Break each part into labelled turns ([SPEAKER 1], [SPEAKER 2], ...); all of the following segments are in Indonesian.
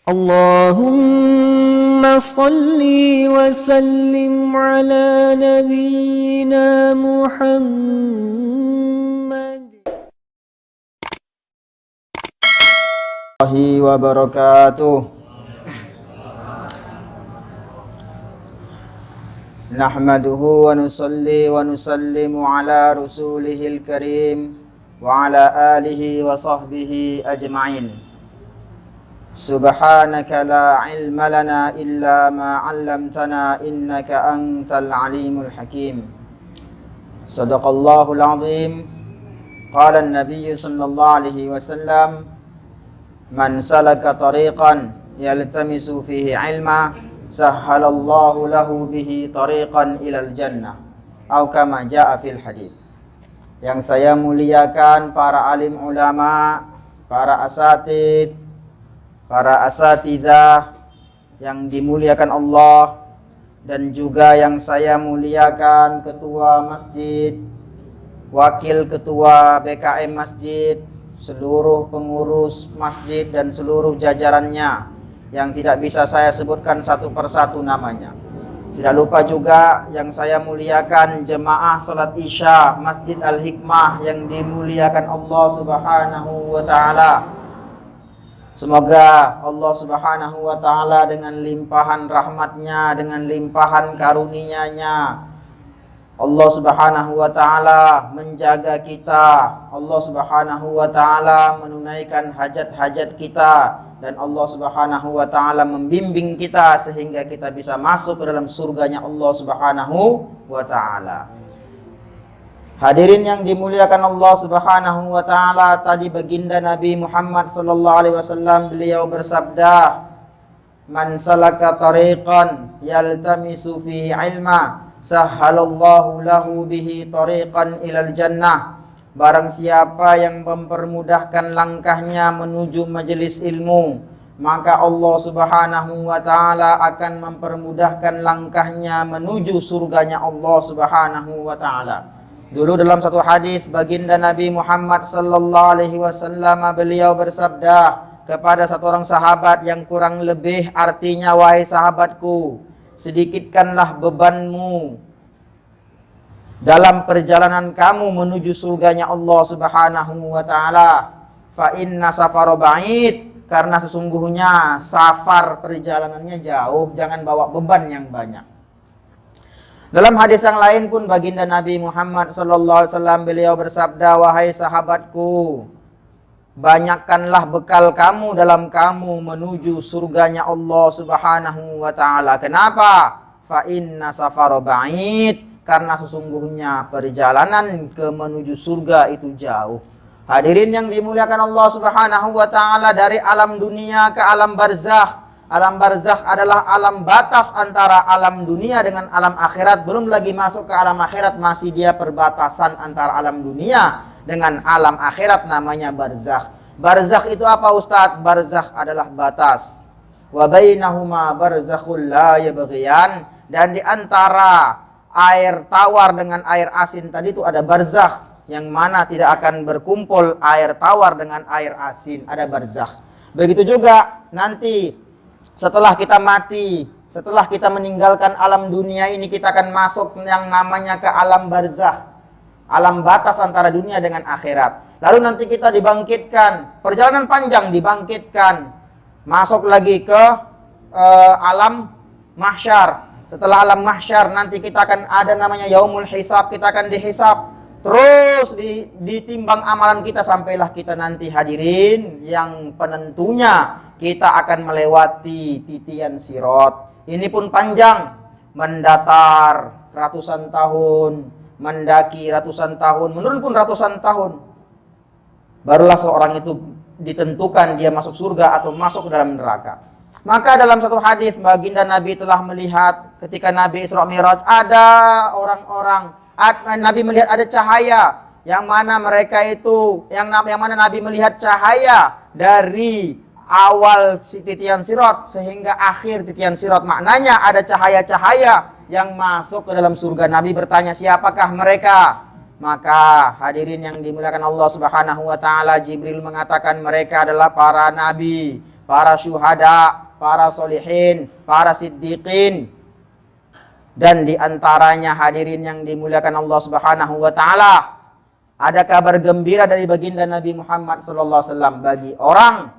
[SPEAKER 1] اللهم صل وسلم على نبينا محمد
[SPEAKER 2] وبركاته. نحمده ونصلي ونسلم على رسوله الكريم وعلى آله وصحبه أجمعين. سبحانك لا علم لنا إلا ما علمتنا إنك أنت العليم الحكيم. صدق الله العظيم. قال النبي صلى الله عليه وسلم: من سلك طريقا يلتمس فيه علما سهل الله له به طريقا إلى الجنة أو كما جاء في الحديث. Yang saya muliakan para alim ulama, para asatidz, para asatidzah yang dimuliakan Allah, dan juga yang saya muliakan ketua masjid, wakil ketua BKM masjid, seluruh pengurus masjid dan seluruh jajarannya yang tidak bisa saya sebutkan satu persatu namanya. Tidak lupa juga yang saya muliakan jemaah salat Isya Masjid Al-Hikmah yang dimuliakan Allah Subhanahu wa taala. Semoga Allah Subhanahu wa taala dengan limpahan rahmatnya, dengan limpahan karunia-Nya, Allah Subhanahu wa taala menjaga kita, Allah Subhanahu wa taala menunaikan hajat-hajat kita, dan Allah Subhanahu wa taala membimbing kita sehingga kita bisa masuk ke dalam surganya Allah Subhanahu wa taala. Hadirin yang dimuliakan Allah Subhanahu wa taala, tadi baginda Nabi Muhammad sallallahu alaihi wasallam beliau bersabda, "Man salaka tariqan yaltamisu fihi ilma sahhalallahu lahu bihi tariqan ilal jannah." Barang siapa yang mempermudahkan langkahnya menuju majelis ilmu, maka Allah Subhanahu wa taala akan mempermudahkan langkahnya menuju surganya Allah Subhanahu wa taala. Dulu dalam satu hadis baginda Nabi Muhammad sallallahu alaihi wasallam beliau bersabda kepada satu orang sahabat yang kurang lebih artinya, "Wahai sahabatku, sedikitkanlah bebanmu dalam perjalanan kamu menuju surganya Allah Subhanahu wa taala. Fa inna safara ba'id, karena sesungguhnya safar perjalanannya jauh, jangan bawa beban yang banyak." Dalam hadis yang lain pun baginda Nabi Muhammad sallallahu alaihi wasallam beliau bersabda, "Wahai sahabatku, banyakkanlah bekal kamu dalam kamu menuju surganya Allah Subhanahu wa taala." Kenapa? Fa inna safara ba'id, karena sesungguhnya perjalanan ke menuju surga itu jauh. Hadirin yang dimuliakan Allah Subhanahu wa taala, dari alam dunia ke alam barzakh. Alam barzakh adalah alam batas antara alam dunia dengan alam akhirat. Belum lagi masuk ke alam akhirat, masih dia perbatasan antara alam dunia dengan alam akhirat, namanya barzakh. Barzakh itu apa, Ustadz? Barzakh adalah batas. Wa bainahuma barzakhul la yabghiyan, dan di antara air tawar dengan air asin tadi itu ada barzakh, yang mana tidak akan berkumpul air tawar dengan air asin, ada barzakh. Begitu juga nanti setelah kita mati, setelah kita meninggalkan alam dunia ini, kita akan masuk yang namanya ke alam barzakh, alam batas antara dunia dengan akhirat. Lalu nanti kita dibangkitkan, perjalanan panjang, dibangkitkan, masuk lagi ke alam mahsyar. Setelah alam mahsyar nanti kita akan ada namanya yaumul hisab, kita akan dihisab, terus ditimbang amalan kita, sampailah kita nanti hadirin yang penentunya kita akan melewati titian sirat. Ini pun panjang, mendatar ratusan tahun, mendaki ratusan tahun, menurun pun ratusan tahun. Barulah seorang itu ditentukan dia masuk surga atau masuk ke dalam neraka. Maka dalam satu hadis baginda Nabi telah melihat ketika Nabi Isra Mi'raj, ada orang-orang, Nabi melihat ada cahaya yang mana mereka itu yang mana Nabi melihat cahaya dari awal titian sirat sehingga akhir titian sirat. Maknanya ada cahaya-cahaya yang masuk ke dalam surga. Nabi bertanya, siapakah mereka? Maka hadirin yang dimuliakan Allah Subhanahu wa taala, Jibril mengatakan mereka adalah para nabi, para syuhada, para solihin, para siddiqin. Dan diantaranya hadirin yang dimuliakan Allah Subhanahu wa ta'ala, ada kabar gembira dari baginda Nabi Muhammad SAW bagi orang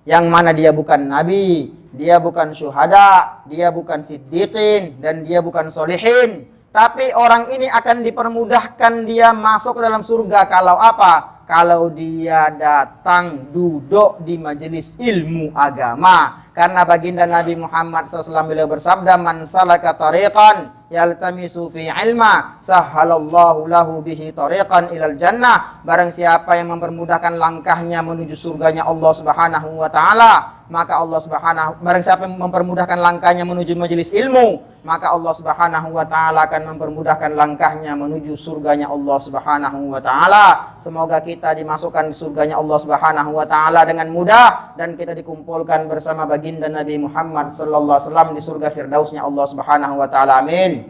[SPEAKER 2] yang mana dia bukan nabi, dia bukan syuhada, dia bukan siddiqin, dan dia bukan solihin. Tapi orang ini akan dipermudahkan dia masuk ke dalam surga kalau apa? Kalau dia datang duduk di majelis ilmu agama. Karena baginda Nabi Muhammad SAW beliau bersabda, man salaka tariqan yaltamisu fi ilma sahhalallahu lahu bihi tariqan ilal jannah. Barang siapa yang mempermudahkan langkahnya menuju surganya Allah Subhanahu wa ta'ala, maka Allah Subhanahu, barang siapa yang mempermudahkan langkahnya menuju majelis ilmu, maka Allah Subhanahu wa ta'ala akan mempermudahkan langkahnya menuju surganya Allah Subhanahu wa ta'ala. Semoga kita dimasukkan surganya Allah Subhanahu wa ta'ala dengan mudah, dan kita dikumpulkan bersama baginda Nabi Muhammad sallallahu alaihi wasallam di surga firdausnya Allah Subhanahu wa ta'ala. Amin.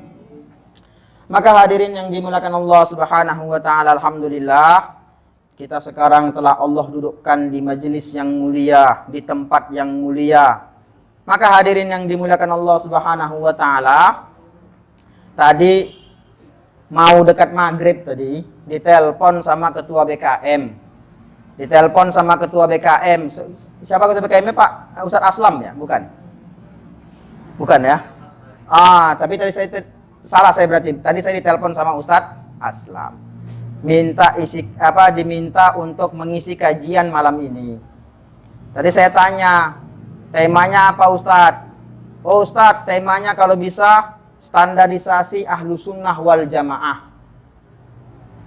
[SPEAKER 2] Maka hadirin yang dimuliakan Allah Subhanahu wa ta'ala, alhamdulillah kita sekarang telah Allah dudukkan di majelis yang mulia, di tempat yang mulia. Maka hadirin yang dimuliakan Allah Subhanahu wa ta'ala, tadi mau dekat maghrib tadi ditelepon sama ketua BKM. Ditelepon sama ketua BKM. Siapa ketua BKM-nya, Pak? Ustadz Aslam ya? Bukan? Bukan ya? Tapi tadi salah saya berarti. Tadi saya ditelepon sama Ustadz Aslam. Diminta untuk mengisi kajian malam ini. Tadi saya tanya, temanya apa Ustadz? Oh Ustadz, temanya kalau bisa standarisasi ahlu sunnah wal jamaah.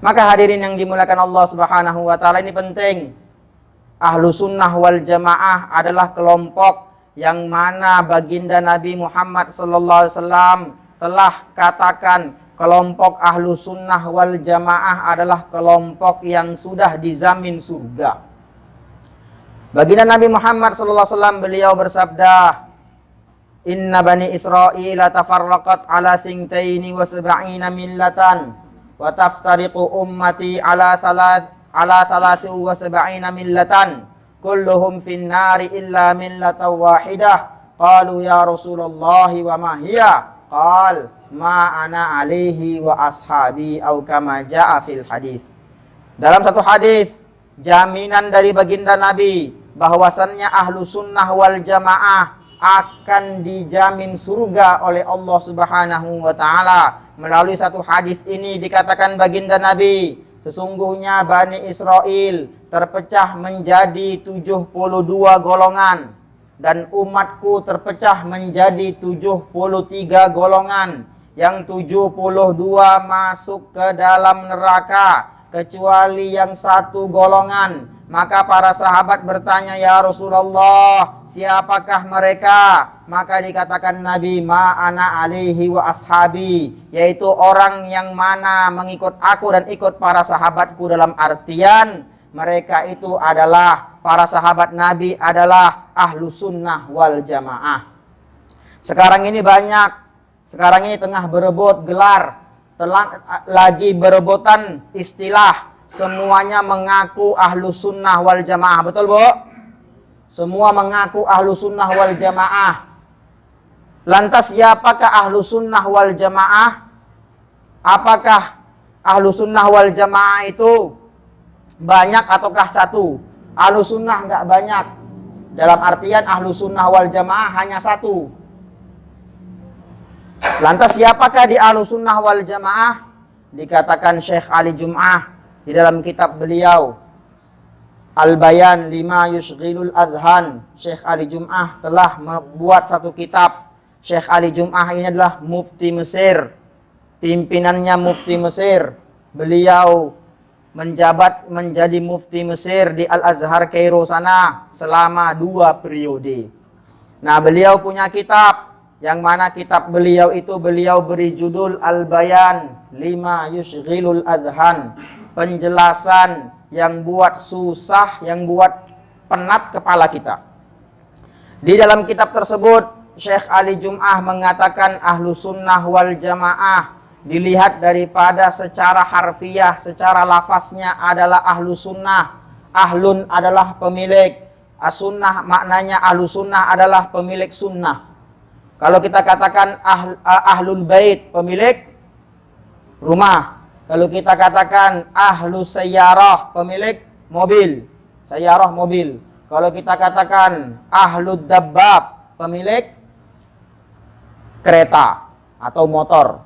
[SPEAKER 2] Maka hadirin yang dimuliakan Allah Subhanahu wa ta'ala, ini penting. Ahlu sunnah wal jamaah adalah kelompok yang mana baginda Nabi Muhammad sallallahu alaihi wasallam telah katakan, kelompok ahlu sunnah wal jamaah adalah kelompok yang sudah dijamin surga. Baginda Nabi Muhammad sallallahu alaihi wasallam beliau bersabda, inna bani Israila tafarraqat ala thintaini wa sab'ina millatan wa taftariqu ummati ala thalathu wa sab'ina millatan kulluhum fin nari illa millatan wahidah. Qalu ya Rasulullah wa ma hiya? Qal ma ana alaihi wa ashabi au kama jaa fil hadis. Dalam satu hadis, jaminan dari baginda Nabi bahwasannya ahlu sunnah wal jamaah akan dijamin surga oleh Allah Subhanahu wa ta'ala. Melalui satu hadis ini dikatakan baginda Nabi, sesungguhnya Bani Israel terpecah menjadi 72 golongan, dan umatku terpecah menjadi 73 golongan. Yang 72 masuk ke dalam neraka, kecuali yang satu golongan. Maka para sahabat bertanya, ya Rasulullah, siapakah mereka? Maka dikatakan Nabi, ma ana alaihi wa ashabi, yaitu orang yang mana mengikut aku dan ikut para sahabatku, dalam artian mereka itu adalah para sahabat Nabi, adalah ahlu sunnah wal jamaah. Sekarang ini tengah berebut gelar, lagi berebutan istilah. Semuanya mengaku ahlu sunnah wal jamaah. Betul, Bu? Semua mengaku ahlu sunnah wal jamaah. Lantas siapakah ahlu sunnah wal jamaah? Apakah ahlu sunnah wal jamaah itu banyak ataukah satu? Ahlu sunnah enggak banyak. Dalam artian ahlu sunnah wal jamaah hanya satu. Lantas siapakah di ahlu sunnah wal jamaah? Dikatakan Syekh Ali Jum'ah di dalam kitab beliau Al-Bayan lima yushghilul adhan. Syekh Ali Jum'ah telah membuat satu kitab. Syekh Ali Jum'ah ini adalah mufti Mesir, pimpinannya mufti Mesir. Beliau menjabat menjadi mufti Mesir di Al-Azhar Kairo sana selama 2 periode. Nah, beliau punya kitab, yang mana kitab beliau itu beliau beri judul Al-Bayan lima yushghilul adhan. Penjelasan yang buat susah, yang buat penat kepala kita. Di dalam kitab tersebut, Syekh Ali Jum'ah mengatakan ahlu sunnah wal jamaah dilihat daripada secara harfiah, secara lafaznya adalah ahlu sunnah. Ahlun adalah pemilik, As-sunnah maknanya ahlu sunnah adalah pemilik sunnah. Kalau kita katakan ahlul bait, pemilik rumah. Kalau kita katakan ahlu sayyarah, pemilik mobil. Sayyarah mobil. Kalau kita katakan ahlu dabbab, pemilik kereta atau motor.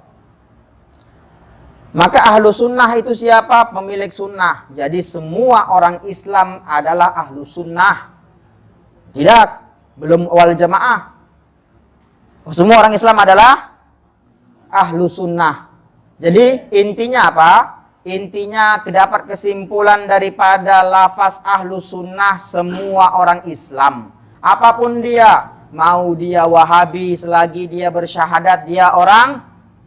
[SPEAKER 2] Maka ahlu sunnah itu siapa? Pemilik sunnah. Jadi semua orang Islam adalah ahlu sunnah. Tidak, belum wal jamaah. Semua orang Islam adalah ahlu sunnah. Jadi intinya apa? Intinya dapat kesimpulan daripada lafaz ahlu sunnah semua orang Islam. Apapun dia, mau dia Wahabi selagi dia bersyahadat dia orang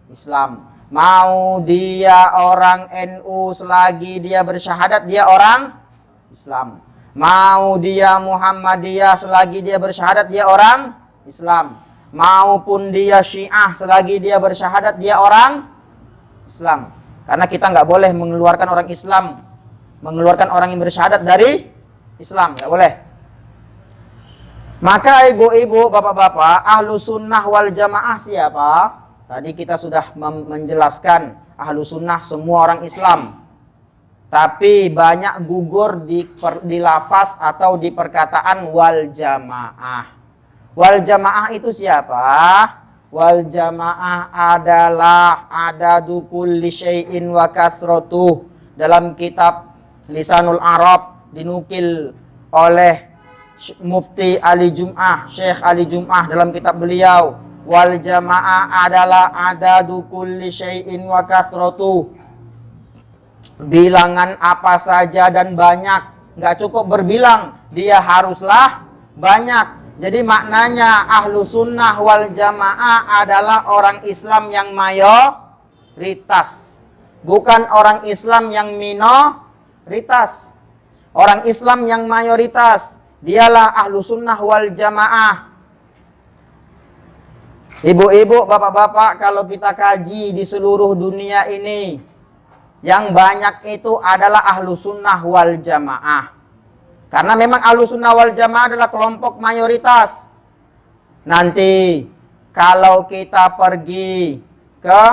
[SPEAKER 2] Islam. Mau dia orang NU selagi dia bersyahadat dia orang Islam. Mau dia Muhammadiyah selagi dia bersyahadat dia orang Islam. Maupun dia Syiah selagi dia bersyahadat dia orang Islam. Karena kita nggak boleh mengeluarkan orang Islam, mengeluarkan orang yang bersyahadat dari Islam, nggak boleh. Maka ibu-ibu, bapak-bapak, ahlu sunnah wal jamaah siapa? Tadi kita sudah menjelaskan ahlu sunnah semua orang Islam. Tapi banyak gugur di lafaz atau di perkataan wal jamaah. Wal jamaah itu siapa? Wal jamaah adalah adadu kulli syai'in wa kathratuh. Dalam kitab Lisanul Arab dinukil oleh Mufti Ali Jum'ah, Syekh Ali Jum'ah dalam kitab beliau, wal jamaah adalah adadu kulli syai'in wa kathratuh. Bilangan apa saja dan banyak, nggak cukup berbilang, dia haruslah banyak. Jadi maknanya ahlu sunnah wal jamaah adalah orang Islam yang mayoritas, bukan orang Islam yang minoritas. Orang Islam yang mayoritas, dialah ahlu sunnah wal jamaah. Ibu-ibu, bapak-bapak, kalau kita kaji di seluruh dunia ini, yang banyak itu adalah ahlu sunnah wal jamaah. Karena memang ahlu sunnah wal jamaah adalah kelompok mayoritas. Nanti kalau kita pergi ke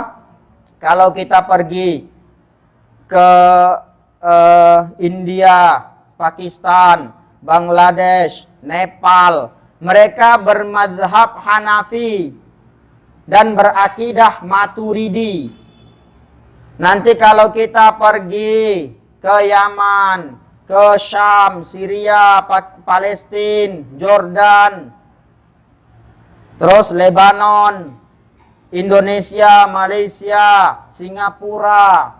[SPEAKER 2] India, Pakistan, Bangladesh, Nepal, mereka bermadhab Hanafi dan berakidah Maturidi. Nanti kalau kita pergi ke Yaman, ke Syam, Syria, Palestina, Jordan, terus Lebanon, Indonesia, Malaysia, Singapura,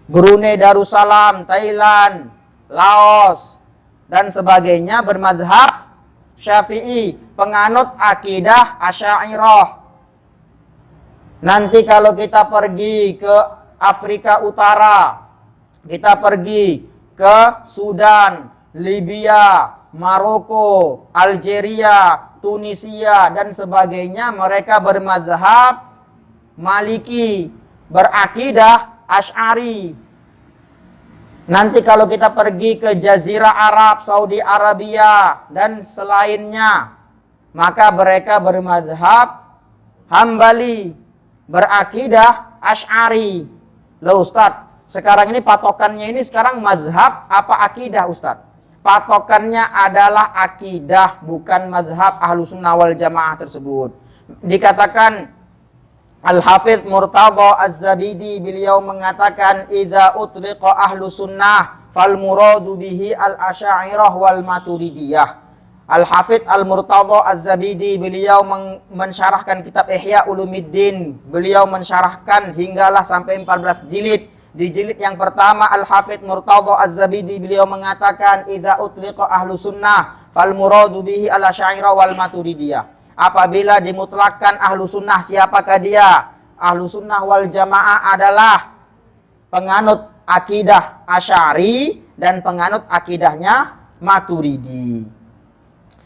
[SPEAKER 2] Brunei Darussalam, Thailand, Laos, dan sebagainya bermadhab Syafi'i, penganut akidah Asy'ariyah. Nanti kalau kita pergi ke Afrika Utara, kita pergi ke Sudan, Libya, Maroko, Algeria, Tunisia, dan sebagainya, mereka bermadhab Maliki, berakidah Asy'ari. Nanti kalau kita pergi ke Jazirah Arab, Saudi Arabia, dan selainnya, maka mereka bermadhab Hambali, berakidah Asy'ari. Loh Ustadz, sekarang ini patokannya ini sekarang madhab apa akidah Ustadz? Patokannya adalah akidah, bukan madhab ahlu sunnah wal jamaah tersebut. Dikatakan Al-Hafidh Murtadha Az-Zabidi, beliau mengatakan idza utliqa ahlu sunnah fal muradu bihi al-asy'ariyah wal maturidiyah. Al-Hafidh Al-Murtadha Az-Zabidi, beliau mensyarahkan kitab Ihya Ulumuddin. Beliau mensyarahkan hinggalah sampai 14 jilid. Di jilid yang pertama Al-Hafidh Murtadha Az-Zabidi beliau mengatakan idza utliqa ahlu sunnah fal muradu bihi al-asy'ariyah wal maturidiyah. Apabila dimutlakkan ahlu sunnah, siapakah dia? Ahlu sunnah wal jamaah adalah penganut akidah Asy'ari dan penganut akidahnya Maturidi.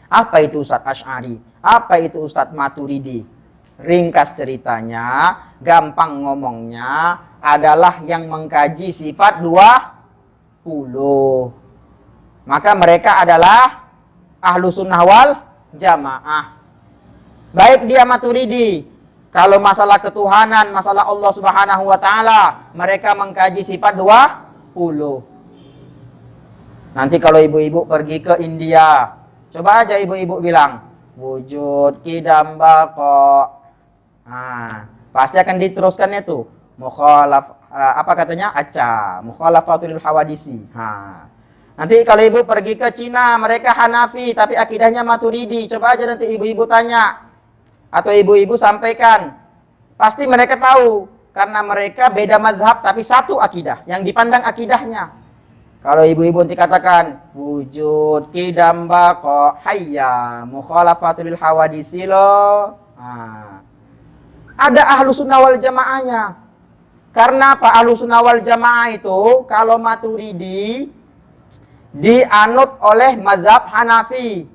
[SPEAKER 2] Apa itu Ustadz Asy'ari? Apa itu Ustadz Maturidi? Ringkas ceritanya, gampang ngomongnya, adalah yang mengkaji sifat 20. maka mereka adalah ahlu sunnah wal jamaah. Baik dia Maturidi, kalau masalah ketuhanan, masalah Allah Subhanahu wa taala, mereka mengkaji sifat 20. Nanti kalau ibu-ibu pergi ke India, coba aja ibu-ibu bilang wujud kidam baqa. Pasti akan diteruskan itu apa katanya? Mukhalafatul hawadisi. Nanti kalau ibu pergi ke Cina, mereka Hanafi tapi akidahnya Maturidi. Coba aja nanti ibu-ibu tanya atau ibu-ibu sampaikan. Pasti mereka tahu karena mereka beda mazhab tapi satu akidah yang dipandang akidahnya. Kalau ibu-ibu nanti katakan wujud kidam baqa hayya mukhalafatul hawadisi lo. Ada ahlu sunnah wal jamaahnya. Karena apa? Ahlu sunnah wal jamaah itu kalau Maturidi dianut oleh mazhab Hanafi.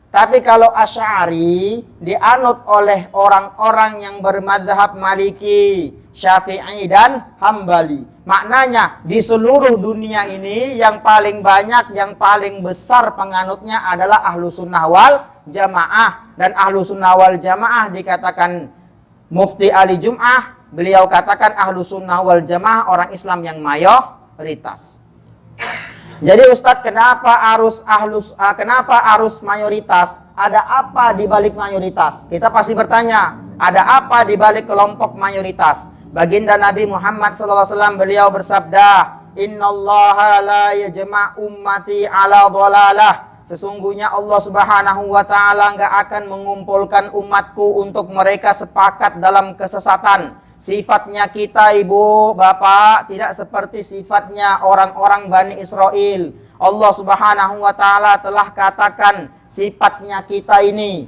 [SPEAKER 2] Tapi kalau Asy'ari dianut oleh orang-orang yang bermazhab Maliki, Syafi'i dan Hambali. Maknanya di seluruh dunia ini yang paling banyak, yang paling besar penganutnya adalah ahlu sunnah wal jamaah. Dan ahlu sunnah wal jamaah dikatakan Mufti Ali Jum'ah, beliau katakan ahlu sunnah wal jamaah orang Islam yang mayoritas. Jadi Ustadz, kenapa arus mayoritas? Ada apa di balik mayoritas? Kita pasti bertanya, ada apa di balik kelompok mayoritas? Baginda Nabi Muhammad SAW beliau bersabda, Innallaha la yajma' ummati ala dhalalah. Sesungguhnya Allah Subhanahu wa taala enggak akan mengumpulkan umatku untuk mereka sepakat dalam kesesatan. Sifatnya kita ibu, bapak tidak seperti sifatnya orang-orang Bani Israel. Allah Subhanahu wa taala telah katakan sifatnya kita ini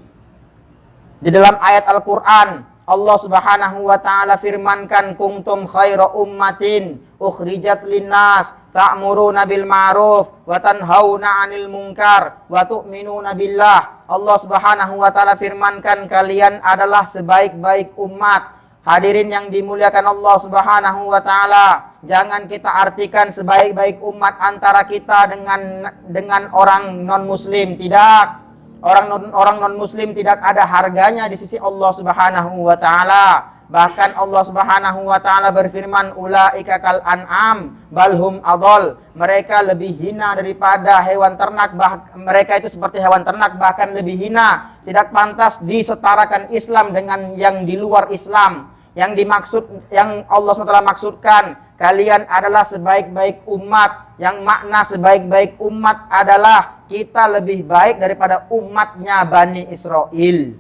[SPEAKER 2] di dalam ayat Al-Qur'an. Allah Subhanahu wa taala firmankan kuntum khaira ummatin ukhrijat linnas ta'muruna bil ma'ruf wa tanhauna 'anil munkar wa tu'minuna billah. Allah Subhanahu wa taala firmankan kalian adalah sebaik-baik umat. Hadirin yang dimuliakan Allah Subhanahu wa taala, jangan kita artikan sebaik-baik umat antara kita dengan orang non-muslim, tidak. Orang non-muslim tidak ada harganya di sisi Allah Subhanahu wa taala. Bahkan Allah Subhanahu wa taala berfirman, ulaika kal an'am balhum adol. Mereka lebih hina daripada hewan ternak, mereka itu seperti hewan ternak, bahkan lebih hina. Tidak pantas disetarakan Islam dengan yang di luar Islam. Yang Allah SWT maksudkan, kalian adalah sebaik-baik umat. Yang makna sebaik-baik umat adalah kita lebih baik daripada umatnya Bani Israel.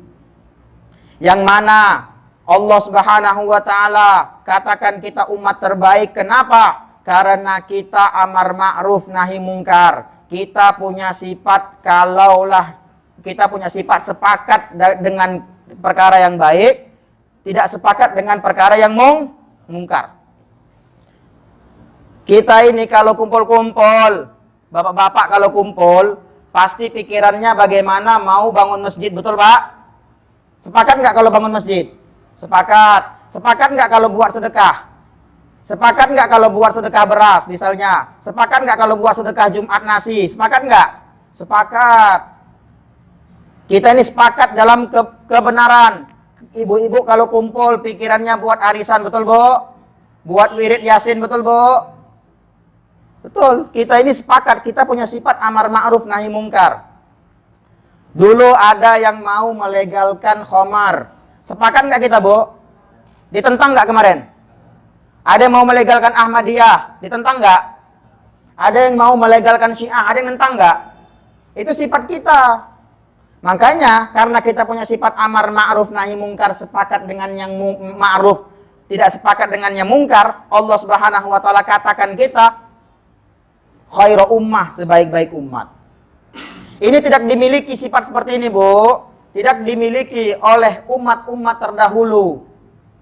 [SPEAKER 2] Yang mana Allah Subhanahu wa taala katakan kita umat terbaik. Kenapa? Karena kita amar ma'ruf nahi mungkar. Kita punya sifat, kalaulah kita punya sifat sepakat dengan perkara yang baik, tidak sepakat dengan perkara yang mungkar. Kita ini kalau kumpul-kumpul, bapak-bapak kalau kumpul, pasti pikirannya bagaimana mau bangun masjid, betul Pak? Sepakat nggak kalau bangun masjid? Sepakat. Sepakat nggak kalau buat sedekah? Sepakat nggak kalau buat sedekah beras misalnya? Sepakat nggak kalau buat sedekah Jumat nasi? Sepakat nggak? Sepakat. Kita ini sepakat dalam kebenaran. Ibu-ibu kalau kumpul pikirannya buat arisan, betul Bu? Buat wirid yasin, betul Bu? Betul. Kita ini sepakat, kita punya sifat amar ma'ruf nahi mungkar. Dulu ada yang mau melegalkan khamar. Sepakat nggak kita Bu? Ditentang nggak kemarin? Ada yang mau melegalkan Ahmadiyah, ditentang nggak? Ada yang mau melegalkan Syiah, ada yang nentang nggak? Itu sifat kita. Makanya karena kita punya sifat amar ma'ruf nahi mungkar, sepakat dengan yang ma'ruf, tidak sepakat dengan yang mungkar, Allah Subhanahu wa taala katakan kita khairu ummah, sebaik-baik umat. Ini tidak dimiliki sifat seperti ini, Bu. Tidak dimiliki oleh umat-umat terdahulu.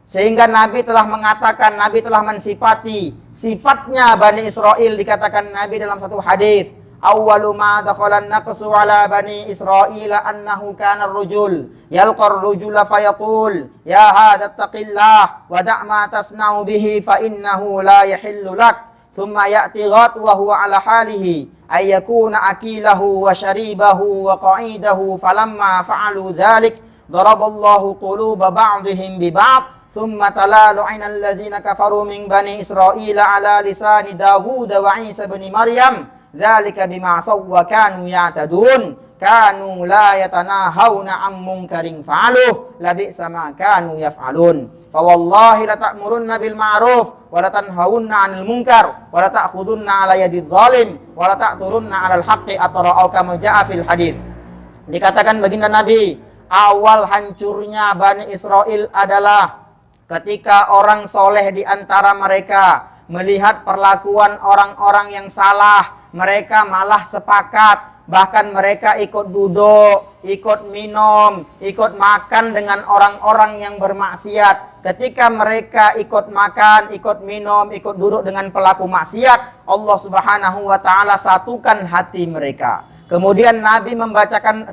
[SPEAKER 2] Sehingga Nabi telah mengatakan, Nabi telah mensifati sifatnya Bani Israel, dikatakan Nabi dalam satu hadis, awwalu ma dakhalan naqsu ala bani Israil annahu kana ar-rajul yalqar rajula fayaqul ya hadha taqillah wa da' ma tasna'u bihi fa innahu la yahillu lak thumma ya'ti ghad wa huwa ala halihi ay yakuna akilahu wa syaribahu wa qa'idahu falamma fa'alu dhalik daraballahu quluba ba'dihim bi ba'd thumma talalu 'ainal ladzina kafaru min bani Israila ala lisani Dawud wa Isa ibn Maryam dzalika bima sawwa kanu ya'tadun kanu la yatanahawna 'an munkarin fa'aluh labi'sa ma kanu yaf'alun fa wallahi la ta'murunna bil ma'ruf wa la tanhawunna 'anil munkar wa la ta'khudunna 'ala yadidh zalim wa la ta'turunna 'alal haqqi atra'u kama ja'a fil hadits. Dikatakan baginda Nabi, awal hancurnya Bani Israel adalah ketika orang soleh di antara mereka melihat perlakuan orang-orang yang salah, mereka malah sepakat, bahkan mereka ikut duduk, ikut minum, ikut makan dengan orang-orang yang bermaksiat. Ketika mereka ikut makan, ikut minum, ikut duduk dengan pelaku maksiat, Allah Subhanahu wa Ta'ala satukan hati mereka. Kemudian Nabi membacakan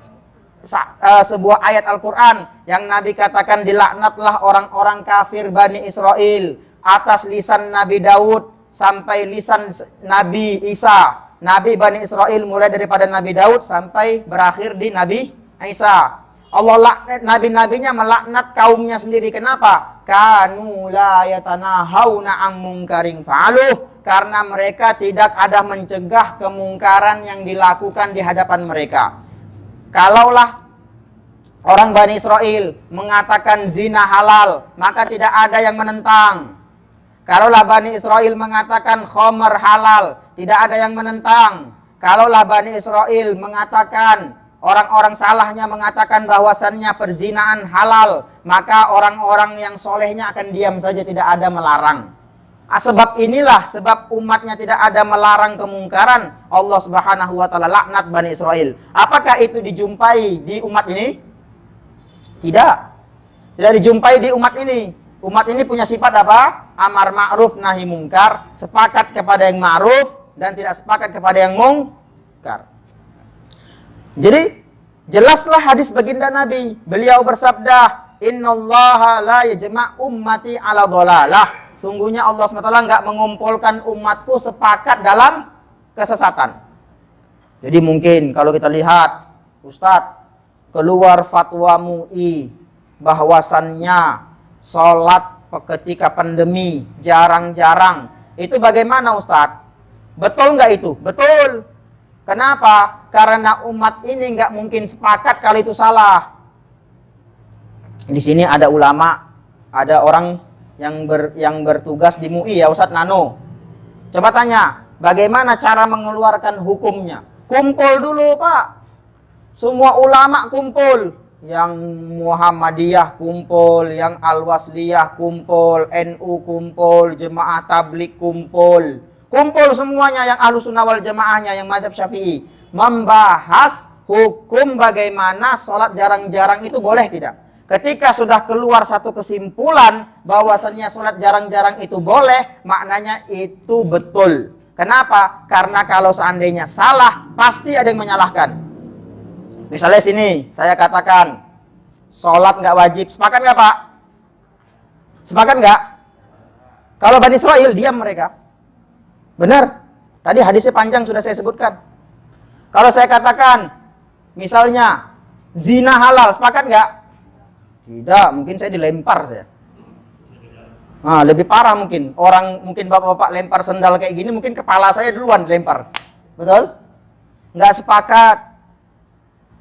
[SPEAKER 2] sebuah ayat Al-Quran yang Nabi katakan dilaknatlah orang-orang kafir Bani Israel atas lisan Nabi Daud sampai lisan Nabi Isa. Nabi Bani Israel mulai daripada Nabi Daud sampai berakhir di Nabi Isa. Allah laknat, nabi-nabinya melaknat kaumnya sendiri. Kenapa? Kanu la yatanahawna 'an munkarin fa'aluh, karena mereka tidak ada mencegah kemungkaran yang dilakukan di hadapan mereka. Kalaulah orang Bani Israel mengatakan zina halal, maka tidak ada yang menentang. Kalaulah Bani Israel mengatakan khamar halal, tidak ada yang menentang. Kalaulah Bani Israel mengatakan, orang-orang salahnya mengatakan bahwasannya perzinaan halal, maka orang-orang yang solehnya akan diam saja, tidak ada melarang. Sebab inilah, sebab umatnya tidak ada melarang kemungkaran, Allah Subhanahu wa Ta'ala laknat Bani Israel. Apakah itu dijumpai di umat ini? Tidak. Tidak dijumpai di umat ini. Umat ini punya sifat apa? Amar ma'ruf nahi mungkar, sepakat kepada yang ma'ruf dan tidak sepakat kepada yang mungkar. Jadi jelaslah hadis baginda Nabi. Beliau bersabda, innallaha la yajma' ummati ala dhalalah. Sungguhnya Allah SWT enggak mengumpulkan umatku sepakat dalam kesesatan. Jadi mungkin kalau kita lihat, Ustadz, keluar fatwa MUI bahwasannya sholat ketika pandemi jarang-jarang. Itu bagaimana Ustadz? Betul nggak itu? Betul. Kenapa? Karena umat ini nggak mungkin sepakat kalau itu salah. Di sini ada ulama, ada orang yang bertugas di MUI ya Ustadz Nano. Coba tanya, bagaimana cara mengeluarkan hukumnya? Kumpul dulu Pak. Semua ulama kumpul. Yang Muhammadiyah kumpul, yang Al-Wasliyah kumpul, NU kumpul, Jemaah Tabligh kumpul. Kumpul semuanya yang Ahlussunnah wal Jamaahnya, yang mazhab Syafi'i. Membahas hukum bagaimana sholat jarang-jarang itu boleh tidak? Ketika sudah keluar satu kesimpulan bahwasannya sholat jarang-jarang itu boleh, maknanya itu betul. Kenapa? Karena kalau seandainya salah, pasti ada yang menyalahkan. Misalnya sini, saya katakan, sholat nggak wajib. Sepakat nggak Pak? Sepakat nggak? Kalau Bani Israel, diam mereka. Benar? Tadi hadisnya panjang, sudah saya sebutkan. Kalau saya katakan, misalnya, zina halal, sepakat nggak? Tidak, mungkin saya dilempar saya. Nah, lebih parah mungkin. Orang, mungkin bapak-bapak lempar sendal kayak gini, mungkin kepala saya duluan dilempar. Betul? Nggak sepakat.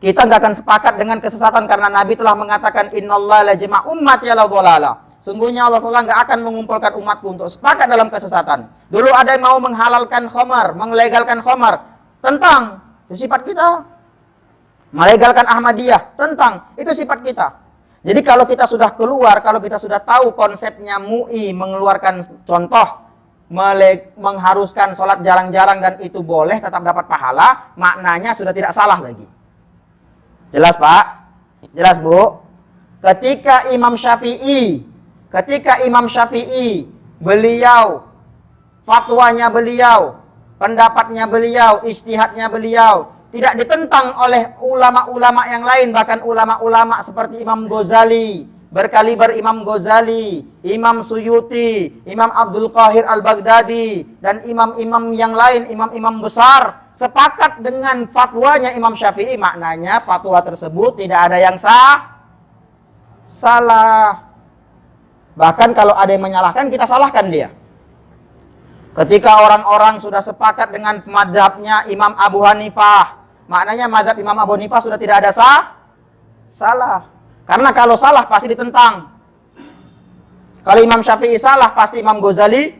[SPEAKER 2] Kita nggak akan sepakat dengan kesesatan karena Nabi telah mengatakan innallaha la jama' ummati ala dhalalah. Sungguhnya Allah Ta'ala nggak akan mengumpulkan umatku untuk sepakat dalam kesesatan. Dulu ada yang mau menghalalkan khamar, melegalkan khamar. Tentang, itu sifat kita. Melegalkan Ahmadiyah, tentang, itu sifat kita. Jadi kalau kita sudah keluar, kalau kita sudah tahu konsepnya MUI mengeluarkan contoh, mengharuskan sholat jarang-jarang dan itu boleh tetap dapat pahala, maknanya sudah tidak salah lagi. Jelas Pak? Jelas Bu? Ketika Imam Syafi'i, beliau, fatwanya beliau, pendapatnya beliau, ijtihadnya beliau, tidak ditentang oleh ulama-ulama yang lain, bahkan ulama-ulama seperti Imam Ghazali, berkaliber Imam Ghazali, Imam Suyuti, Imam Abdul Qahir Al-Baghdadi, dan imam-imam yang lain, imam-imam besar, sepakat dengan fatwanya Imam Syafi'i, maknanya fatwa tersebut tidak ada yang salah. Bahkan kalau ada yang menyalahkan, kita salahkan dia. Ketika orang-orang sudah sepakat dengan mazhabnya Imam Abu Hanifah, maknanya mazhab Imam Abu Hanifah sudah tidak ada salah. Karena kalau salah pasti ditentang. Kalau Imam Syafi'i salah, pasti Imam Ghazali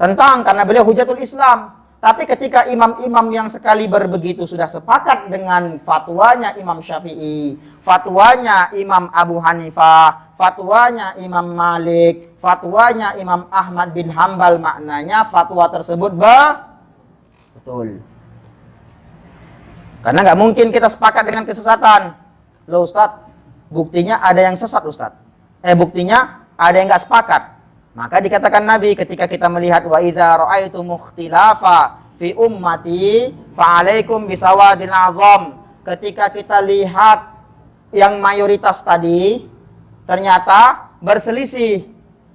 [SPEAKER 2] tentang, karena beliau hujatul Islam. Tapi ketika imam-imam yang sekali begitu sudah sepakat dengan fatwanya Imam Syafi'i, fatwanya Imam Abu Hanifah, fatwanya Imam Malik, fatwanya Imam Ahmad bin Hambal, maknanya fatwa tersebut betul. Karena nggak mungkin kita sepakat dengan kesesatan. Loh Ustaz, buktinya ada yang sesat Ustaz. Buktinya ada yang nggak sepakat. Maka dikatakan Nabi ketika kita melihat wa idza ra'aitum ikhtilafa fi ummati fa'alaikum bisawadil azam. Ketika kita lihat yang mayoritas tadi ternyata berselisih,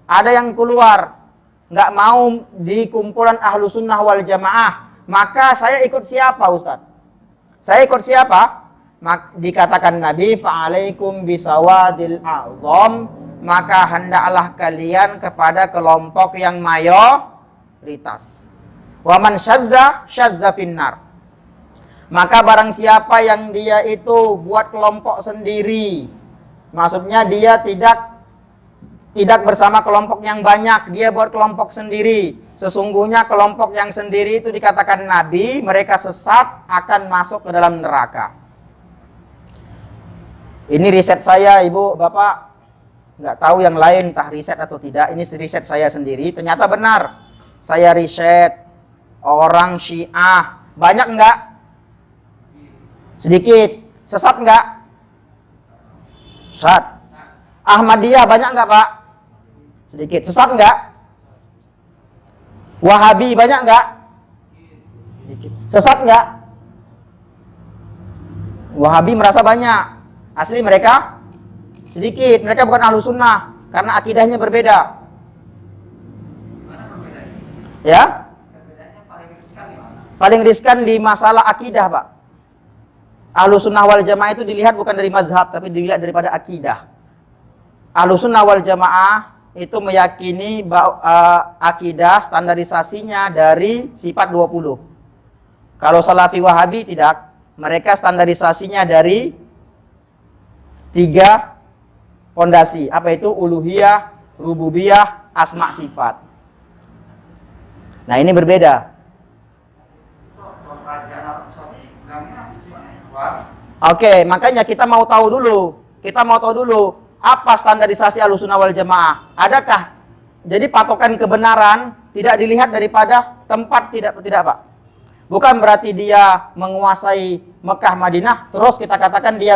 [SPEAKER 2] ada yang keluar nggak mau di kumpulan ahlu sunnah wal jamaah, maka saya ikut siapa Ustaz? Saya ikut siapa? Dikatakan Nabi fa'alaikum bisawadil azam, maka hendaklah kalian kepada kelompok yang mayoritas. Wa man syadza finnar. Maka barang siapa yang dia itu buat kelompok sendiri, maksudnya dia tidak bersama kelompok yang banyak, dia buat kelompok sendiri. Sesungguhnya kelompok yang sendiri itu dikatakan Nabi, mereka sesat, akan masuk ke dalam neraka. Ini riset saya, Ibu, Bapak. Nggak tahu yang lain entah riset atau tidak. Ini riset saya sendiri, ternyata benar. Saya riset orang Syiah, banyak nggak? Sedikit. Sesat nggak? Sesat. Ahmadiyah banyak nggak Pak? Sedikit. Sesat nggak? Wahabi banyak nggak? Sedikit. Sesat nggak? Wahabi merasa banyak, asli mereka sedikit. Mereka bukan ahlu sunnah karena akidahnya berbeda. Ya? Paling riskan di masalah akidah, Pak. Ahlu sunnah wal jamaah itu dilihat bukan dari mazhab, tapi dilihat daripada akidah. Ahlu sunnah wal jamaah itu meyakini akidah standarisasinya dari sifat 20. Kalau Salafi Wahabi tidak. Mereka standarisasinya dari 3 pondasi. Apa itu? Uluhiyah, rububiyah, asma sifat. Nah, ini berbeda. Oke, makanya kita mau tahu dulu apa standarisasi Ahlussunnah wal Jamaah. Adakah jadi patokan kebenaran tidak dilihat daripada tempat, tidak Pak? Bukan berarti dia menguasai Mekah Madinah terus kita katakan dia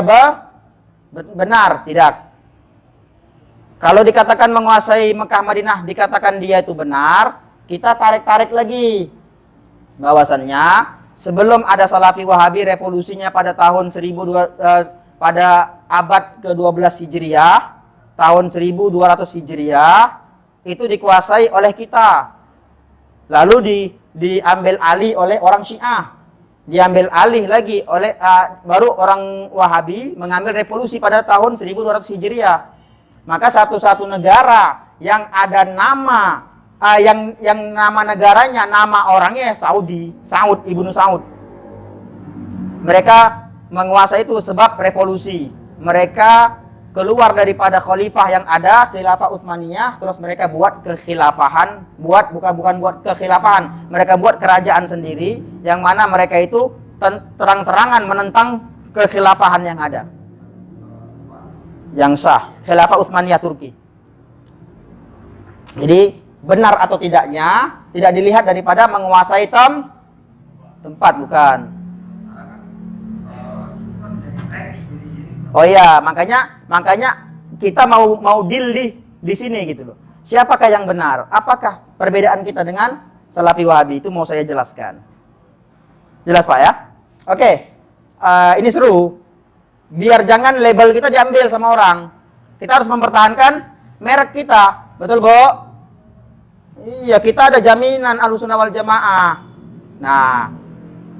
[SPEAKER 2] benar, tidak. Kalau dikatakan menguasai Mekah Madinah dikatakan dia itu benar, kita tarik lagi. Bahwasannya sebelum ada Salafi Wahabi, revolusinya pada tahun pada abad ke-12 Hijriah, tahun 1200 Hijriah, itu dikuasai oleh kita. Lalu diambil alih oleh orang Syiah. Diambil alih lagi oleh baru orang Wahabi mengambil revolusi pada tahun 1200 Hijriah. Maka satu-satu negara yang ada nama yang nama negaranya, nama orangnya Saud, Ibnu Saud. Mereka menguasai itu sebab revolusi. Mereka keluar daripada khalifah yang ada, khilafah Utsmaniyah, terus mereka buat kekhilafahan, bukan buat kekhilafahan, mereka buat kerajaan sendiri, yang mana mereka itu terang-terangan menentang kekhilafahan yang ada, yang sah, khilafah Utsmaniyah Turki. Jadi benar atau tidaknya tidak dilihat daripada menguasai tempat, bukan. Oh iya, makanya kita mau deal di sini gitu loh. Siapakah yang benar? Apakah perbedaan kita dengan Salafi Wahabi? Itu mau saya jelaskan. Jelas Pak ya? Oke. Ini seru. Biar jangan label kita diambil sama orang. Kita harus mempertahankan merek kita. Betul, Bu? Iya, kita ada jaminan Ahlussunnah wal Jamaah. Nah,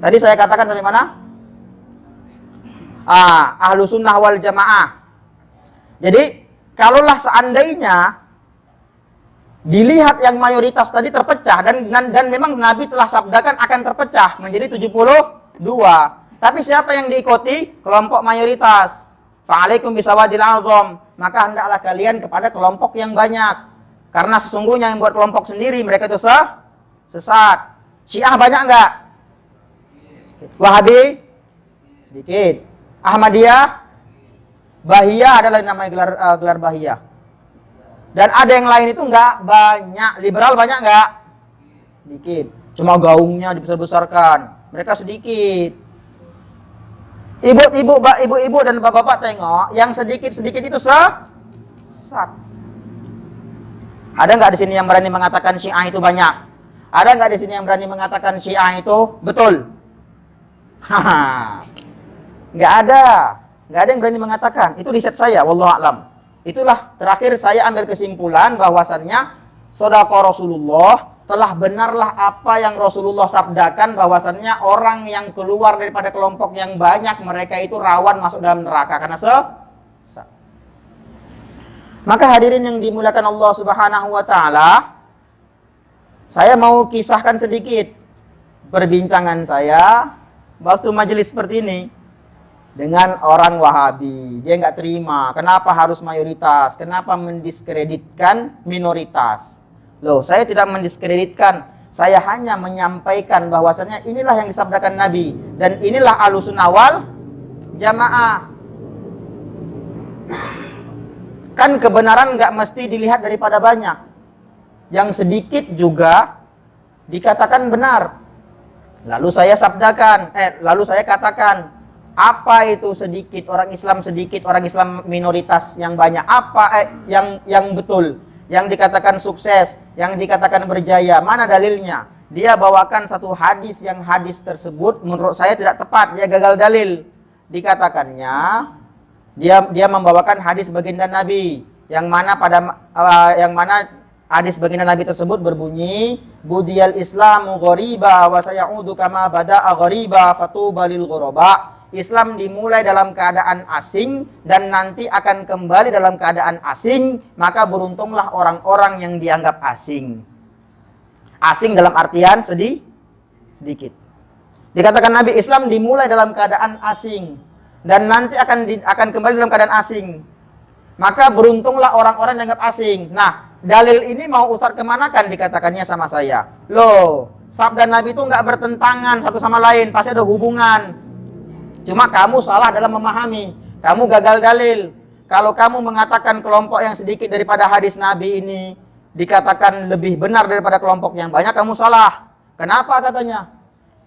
[SPEAKER 2] tadi saya katakan sampai mana? Ahlussunnah wal Jamaah. Jadi, kalaulah seandainya dilihat yang mayoritas tadi terpecah dan memang Nabi telah sabdakan akan terpecah menjadi 72. Tapi siapa yang diikuti? Kelompok mayoritas. Fa'alaikum bisawadil azam. Maka hendaklah kalian kepada kelompok yang banyak. Karena sesungguhnya yang buat kelompok sendiri mereka itu sesat. Syiah banyak enggak? Wahabi? Sedikit. Ahmadiyah? Bahiyah adalah namanya gelar Bahiyah. Dan ada yang lain itu enggak banyak. Liberal banyak enggak? Sedikit. Cuma gaungnya dibesar-besarkan. Mereka sedikit. Ibu-ibu dan bapak-bapak tengok, yang sedikit-sedikit itu sesat. Ada nggak di sini yang berani mengatakan Syiah itu banyak? Ada nggak di sini yang berani mengatakan Syiah itu betul? Nggak ada yang berani mengatakan. Itu riset saya, wallahu a'lam. Itulah terakhir saya ambil kesimpulan bahwasannya sedekah Rasulullah telah benarlah apa yang Rasulullah sabdakan bahwasannya orang yang keluar daripada kelompok yang banyak mereka itu rawan masuk dalam neraka karena sesat. Maka hadirin yang dimuliakan Allah Subhanahu wa taala, saya mau kisahkan sedikit perbincangan saya waktu majelis seperti ini dengan orang Wahabi. Dia nggak terima, kenapa harus mayoritas? Kenapa mendiskreditkan minoritas? Loh, saya tidak mendiskreditkan. Saya hanya menyampaikan bahwasannya inilah yang disabdakan Nabi dan inilah Ahlussunnah wal Jamaah. Kan kebenaran nggak mesti dilihat daripada banyak. Yang sedikit juga dikatakan benar. Lalu saya katakan, apa itu sedikit orang Islam sedikit, orang Islam minoritas yang banyak? Apa yang betul? Yang dikatakan sukses, yang dikatakan berjaya, mana dalilnya? Dia bawakan satu hadis yang hadis tersebut menurut saya tidak tepat, dia gagal dalil. Dikatakannya dia membawakan hadis baginda Nabi yang mana hadis baginda Nabi tersebut berbunyi budiyal Islamu ghariba wa sayaudu kama bada'a ghariba fatuba lil ghuraba. Islam dimulai dalam keadaan asing dan nanti akan kembali dalam keadaan asing, maka beruntunglah orang-orang yang dianggap asing. Asing dalam artian sedikit. Dikatakan Nabi, Islam dimulai dalam keadaan asing dan nanti akan kembali dalam keadaan asing. Maka beruntunglah orang-orang yang dianggap asing. Nah, dalil ini mau Ustaz kemanakan dikatakannya sama saya. Loh, sabda Nabi itu nggak bertentangan satu sama lain, pasti ada hubungan. Cuma kamu salah dalam memahami. Kamu gagal dalil. Kalau kamu mengatakan kelompok yang sedikit daripada hadis Nabi ini dikatakan lebih benar daripada kelompok yang banyak, kamu salah. Kenapa katanya?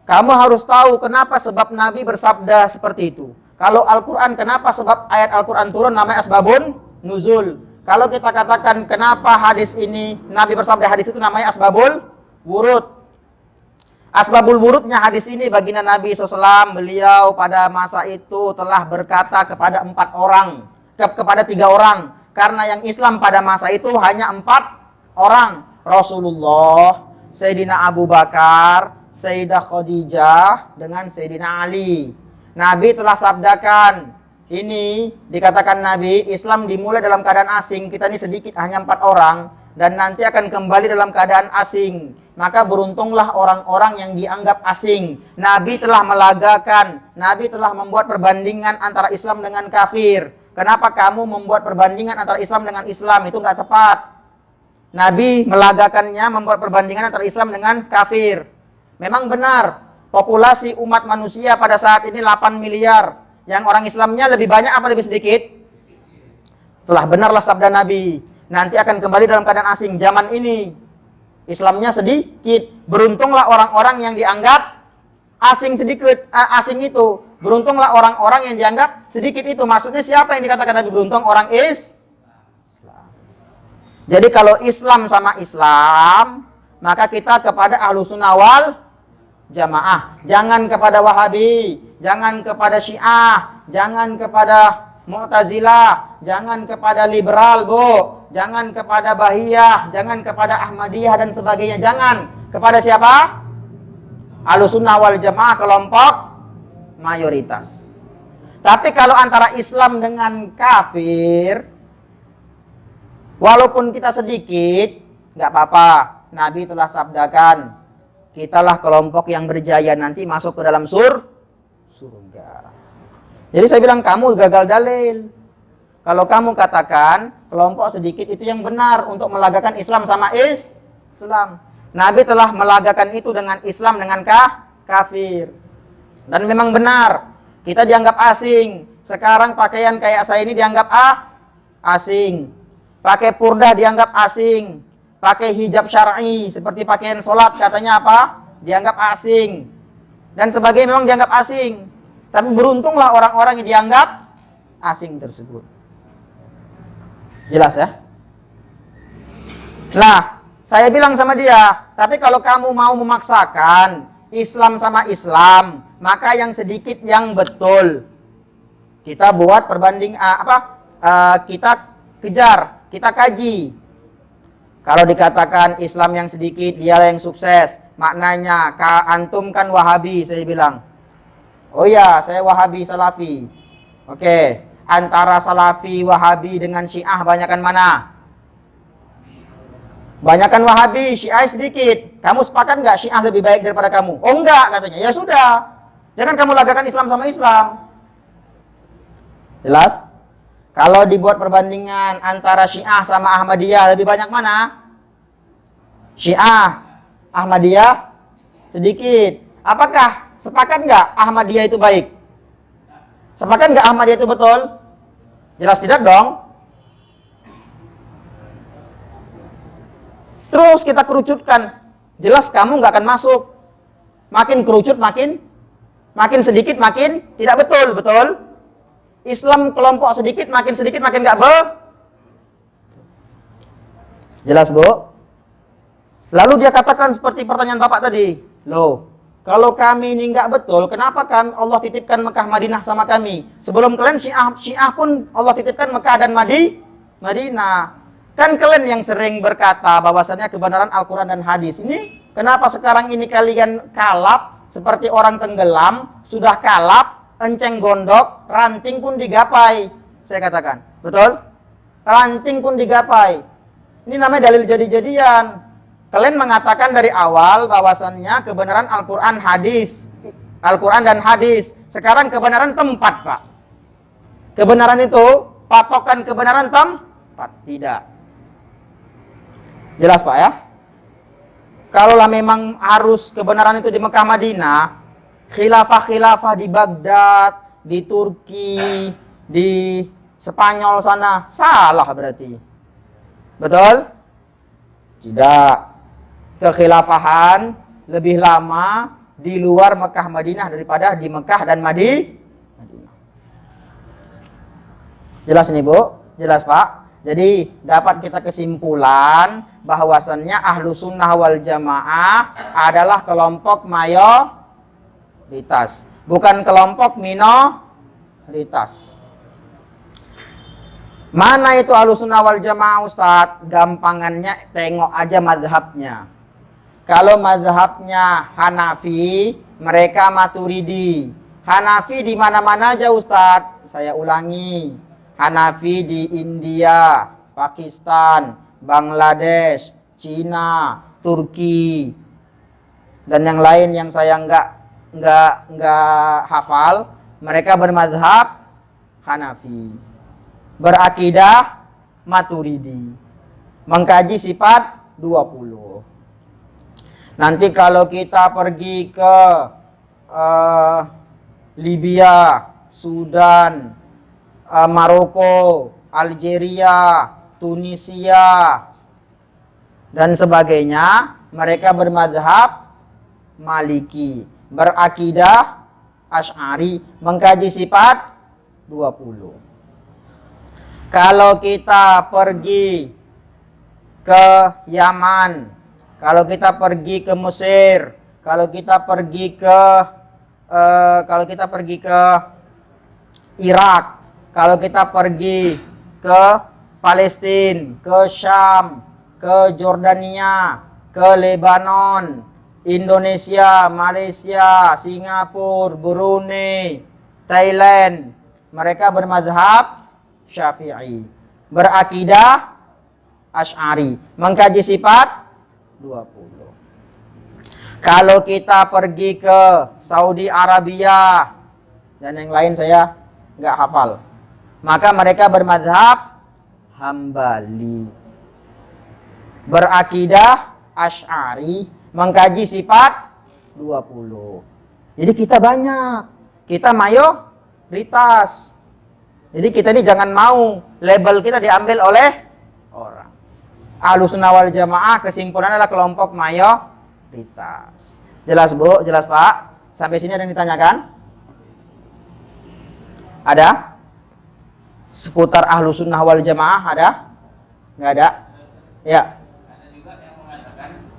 [SPEAKER 2] Kamu harus tahu kenapa sebab Nabi bersabda seperti itu. Kalau Al-Quran, kenapa sebab ayat Al-Quran turun namanya asbabun nuzul. Kalau kita katakan kenapa hadis ini, Nabi bersabda hadis itu namanya asbabul wurud. Asbabul wurudnya hadis ini baginda Nabi SAW, beliau pada masa itu telah berkata kepada 4 orang, kepada 3 orang. Karena yang Islam pada masa itu hanya 4 orang. Rasulullah, Sayyidina Abu Bakar, Sayyidah Khadijah, dengan Sayyidina Ali. Nabi telah sabdakan, ini dikatakan Nabi, Islam dimulai dalam keadaan asing, kita ini sedikit, hanya 4 orang. Dan nanti akan kembali dalam keadaan asing. Maka beruntunglah orang-orang yang dianggap asing. Nabi telah melagakan, Nabi telah membuat perbandingan antara Islam dengan kafir. Kenapa kamu membuat perbandingan antara Islam dengan Islam? Itu nggak tepat. Nabi melagakannya, membuat perbandingan antara Islam dengan kafir. Memang benar, populasi umat manusia pada saat ini 8 miliar. Yang orang Islamnya lebih banyak apa lebih sedikit? Telah benarlah sabda Nabi. Nanti akan kembali dalam keadaan asing. Zaman ini Islamnya sedikit. Beruntunglah orang-orang yang dianggap asing sedikit. Asing itu. Beruntunglah orang-orang yang dianggap sedikit itu. Maksudnya siapa yang dikatakan Nabi beruntung? Orang Islam. Jadi kalau Islam sama Islam, maka kita kepada Ahlussunnah wal Jamaah. Jangan kepada Wahabi. Jangan kepada Syiah. Jangan kepada Mu'tazilah, jangan kepada liberal, Bu. Jangan kepada Bahiyah, jangan kepada Ahmadiyah dan sebagainya. Jangan kepada siapa? Ahlussunnah wal Jamaah, kelompok mayoritas. Tapi kalau antara Islam dengan kafir, walaupun kita sedikit, nggak apa-apa. Nabi telah sabdakan, kitalah kelompok yang berjaya nanti masuk ke dalam surga. Jadi saya bilang, kamu gagal dalil. Kalau kamu katakan kelompok sedikit itu yang benar untuk melagakan Islam sama Islam. Nabi telah melagakan itu dengan Islam dengan kafir. Dan memang benar, kita dianggap asing. Sekarang pakaian kayak saya ini dianggap asing. Pakai purdah dianggap asing. Pakai hijab syar'i seperti pakaian sholat katanya apa? Dianggap asing. Dan sebagainya memang dianggap asing. Tapi beruntunglah orang-orang yang dianggap asing tersebut. Jelas ya? Nah, saya bilang sama dia, tapi kalau kamu mau memaksakan Islam sama Islam, maka yang sedikit yang betul. Kita buat perbanding kita kejar, kita kaji. Kalau dikatakan Islam yang sedikit, dialah yang sukses. Maknanya, antum kan Wahabi, saya bilang. Oh ya, saya Wahabi Salafi. Oke. Antara Salafi, Wahabi dengan Syiah banyakan mana? Banyakan Wahabi, Syiah sedikit. Kamu sepakat nggak Syiah lebih baik daripada kamu? Oh enggak, katanya. Ya sudah. Jangan kamu lagakan Islam sama Islam. Jelas? Kalau dibuat perbandingan antara Syiah sama Ahmadiyah, lebih banyak mana? Syiah. Ahmadiyah sedikit. Apakah sepakat nggak Ahmadiyah itu baik? Sepakat nggak Ahmadiyah itu betul? Jelas tidak dong. Terus kita kerucutkan. Jelas kamu nggak akan masuk. Makin kerucut makin sedikit makin tidak betul, betul? Islam kelompok sedikit makin nggak jelas, Bu. Lalu dia katakan seperti pertanyaan Bapak tadi. Loh, kalau kami ini nggak betul, kenapa kan Allah titipkan Mekah Madinah sama kami? Sebelum kalian Syiah pun Allah titipkan Mekah dan Madinah. Kan kalian yang sering berkata bahwasannya kebenaran Al-Quran dan hadis. Ini kenapa sekarang ini kalian kalap seperti orang tenggelam, sudah kalap, enceng gondok, ranting pun digapai. Saya katakan, betul? Ranting pun digapai. Ini namanya dalil jadi-jadian. Kalian mengatakan dari awal bahwasannya kebenaran Al-Quran dan hadis. Sekarang kebenaran tempat, Pak. Kebenaran itu, patokan kebenaran tempat. Tidak. Jelas, Pak ya? Kalaulah memang harus kebenaran itu di Mekah Madinah, khilafah-khilafah di Baghdad, di Turki, di Spanyol sana, salah berarti. Betul? Tidak. Kekhilafahan lebih lama di luar Mekah Madinah daripada di Mekah dan Madinah. Jelas ini, Bu? Jelas, Pak? Jadi dapat kita kesimpulan bahwasannya Ahlussunnah wal Jamaah adalah kelompok mayoritas, bukan kelompok minoritas. Mana itu Ahlussunnah wal Jamaah, Ustadz? Gampangannya tengok aja mazhabnya. Kalau mazhabnya Hanafi, mereka Maturidi. Hanafi di mana-mana aja, Ustadz. Saya ulangi. Hanafi di India, Pakistan, Bangladesh, Cina, Turki, dan yang lain yang saya nggak hafal. Mereka bermadzhab Hanafi, berakidah Maturidi, mengkaji sifat 20. Nanti kalau kita pergi ke Libya, Sudan, Maroko, Algeria, Tunisia, dan sebagainya, mereka bermadzhab Maliki, berakidah Asy'ari, mengkaji sifat 20. Kalau kita pergi ke Yaman, kalau kita pergi ke Mesir, kalau kita pergi ke Irak, Kalau kita pergi ke Palestina, ke Syam, ke Jordania, ke Lebanon, Indonesia, Malaysia, Singapura, Brunei, Thailand, mereka bermadzhab Syafi'i, berakidah Asy'ari, mengkaji sifat 20. Kalau kita pergi ke Saudi Arabia dan yang lain saya nggak hafal, maka mereka bermadzhab Hambali, berakidah Asy'ari, mengkaji sifat 20. Jadi kita banyak, kita mayoritas. Jadi kita ini jangan mau label kita diambil oleh orang. Ahlussunnah wal Jamaah kesimpulannya adalah kelompok mayoritas. Jelas Bu? Jelas Pak? Sampai sini ada yang ditanyakan? Ada? Seputar Ahlussunnah wal Jamaah ada? Nggak ada? Ya.
[SPEAKER 3] Ada juga yang mengatakan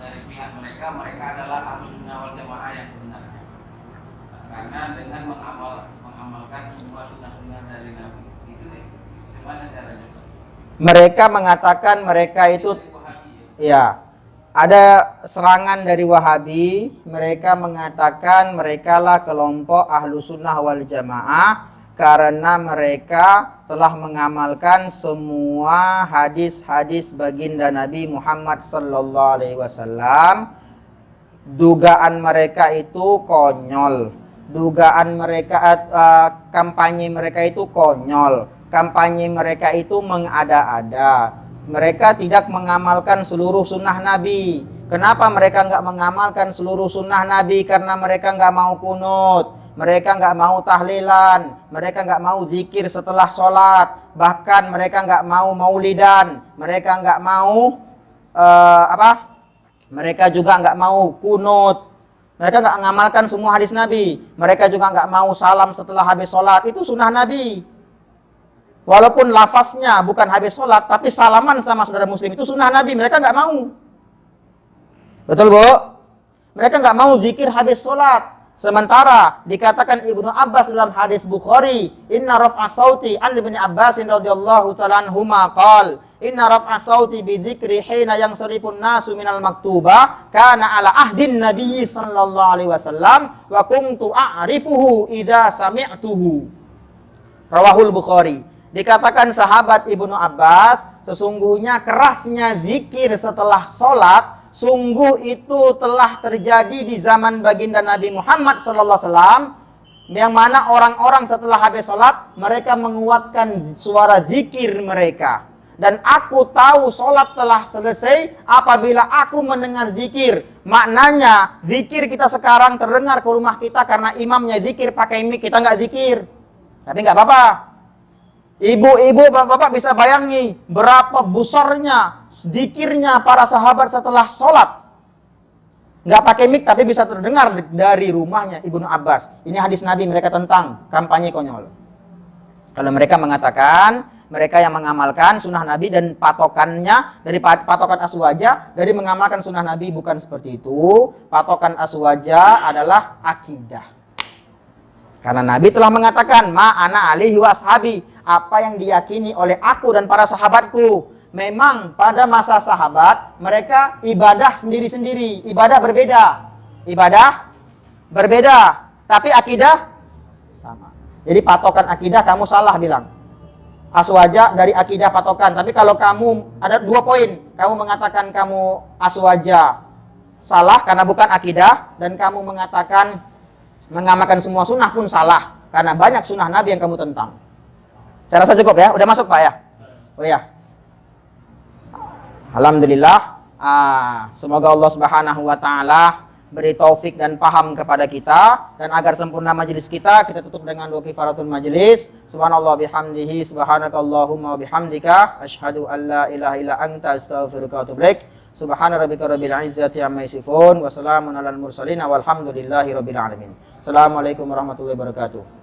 [SPEAKER 3] dari pihak mereka adalah Ahlussunnah wal Jamaah yang benar. Karena dengan mengamalkan semua sunnah-sunnah dari Nabi. Itu gimana caranya?
[SPEAKER 2] Mereka mengatakan mereka itu ya, ada serangan dari Wahabi. Mereka mengatakan merekalah kelompok Ahlussunnah wal Jamaah karena mereka telah mengamalkan semua hadis-hadis baginda Nabi Muhammad sallallahu alaihi wasallam. Dugaan mereka itu konyol. Dugaan mereka kampanye mereka itu konyol. Kampanye mereka itu mengada-ada. Mereka tidak mengamalkan seluruh sunnah Nabi. Kenapa mereka nggak mengamalkan seluruh sunnah Nabi? Karena mereka nggak mau kunut, mereka nggak mau tahlilan, mereka nggak mau zikir setelah sholat, bahkan mereka nggak mau maulidan, mereka nggak mau mereka juga nggak mau kunut. Mereka nggak mengamalkan semua hadis Nabi. Mereka juga nggak mau salam setelah habis sholat. Itu sunnah Nabi. Walaupun lafaznya bukan habis sholat, tapi salaman sama saudara muslim itu sunnah Nabi. Mereka nggak mau. Betul Bu? Mereka nggak mau zikir habis sholat. Sementara dikatakan Ibnu Abbas dalam hadis Bukhari, Inna raf'a sauti an Ibnu Abbas radhiyallahu ta'ala anhuma qala, Inna raf'a sauti bi dzikri hina yang sarifun nasu minal maktubah kana ala ahdin nabiyyi sallallahu alaihi wasallam wa kuntu a'rifuhu idza sami'tuhu. Rawahul Bukhari. Dikatakan sahabat Ibnu Abbas, sesungguhnya kerasnya zikir setelah sholat, sungguh itu telah terjadi di zaman baginda Nabi Muhammad SAW, yang mana orang-orang setelah habis sholat, mereka menguatkan suara zikir mereka. Dan aku tahu sholat telah selesai apabila aku mendengar zikir. Maknanya, zikir kita sekarang terdengar ke rumah kita karena imamnya zikir pakai mic, kita nggak zikir. Tapi nggak apa-apa. Ibu-ibu, bapak-bapak bisa bayangi berapa besarnya zikirnya para sahabat setelah sholat. Nggak pakai mic tapi bisa terdengar dari rumahnya Ibnu Abbas. Ini hadis Nabi mereka tentang kampanye konyol. Kalau mereka mengatakan mereka yang mengamalkan sunnah Nabi dan patokannya dari patokan aswaja dari mengamalkan sunnah Nabi bukan seperti itu. Patokan aswaja adalah akidah. Karena Nabi telah mengatakan, ma'ana alihi wa ashabi, apa yang diyakini oleh aku dan para sahabatku. Memang pada masa sahabat, mereka ibadah sendiri-sendiri. Ibadah berbeda. Ibadah berbeda. Tapi akidah sama. Jadi patokan akidah kamu salah bilang. Aswaja dari akidah patokan. Tapi kalau kamu, ada 2 poin. Kamu mengatakan kamu aswaja salah karena bukan akidah. Dan kamu mengatakan mengamalkan semua sunnah pun salah. Karena banyak sunnah Nabi yang kamu tentang. Saya rasa cukup ya. Udah masuk Pak ya? Oh ya. Alhamdulillah. Semoga Allah Subhanahu wa ta'ala beri taufik dan paham kepada kita. Dan agar sempurna majelis kita tutup dengan 2 kifaratul majelis. Subhanallah bihamdihi. Subhanakallahumma bihamdika. Ashhadu an la ilaha illa anta astaghfiruka wa atubu ilaik. Subhana rabbika rabbil izzati amma yasifun wa salamun alal mursalin walhamdulillahi rabbil alamin. Assalamualaikum warahmatullahi wabarakatuh.